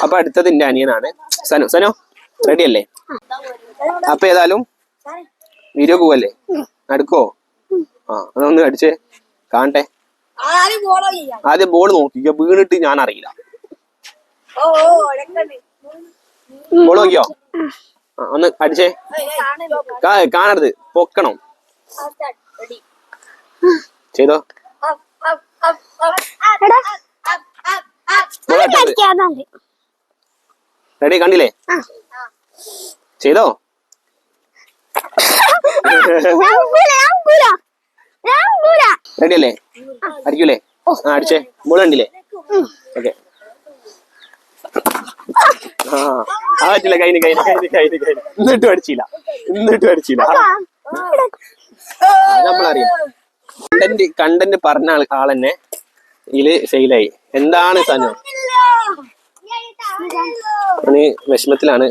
അപ്പൊ അടുത്തത് എന്റെ അനിയനാണ് സനു. സനു റെഡി അല്ലേ? അപ്പൊ ഏതായാലും വീഡിയോ പോവല്ലേ? അടുക്കോ? അതൊന്ന് അടിച്ചേ കാണട്ടെ. ആദ്യം ബോൾ നോക്കിക്കോ, വീണിട്ട് ഞാൻ അറിയില്ല. ബോൾ നോക്കിയോ? ഒന്ന് അടിച്ചേ. കാണരുത്, പൊക്കണം. ചെയ്തോ. റെഡി? കണ്ടില്ലേ? ചെയ്തോ. റെഡി അല്ലേ? അടിക്കൂലേ? അടിച്ചേ. ബോൾ കണ്ടില്ലേ? ഓക്കെ. പറ്റില്ല. കഴിഞ്ഞു. എന്നിട്ടും അടിച്ചില്ല. നമ്മളറിയാം. കണ്ടന്റ് പറഞ്ഞ ആളെന്നെ ഇതില് ഫെയിലായി. എന്താണ് സനു? വിഷമത്തിലാണ്.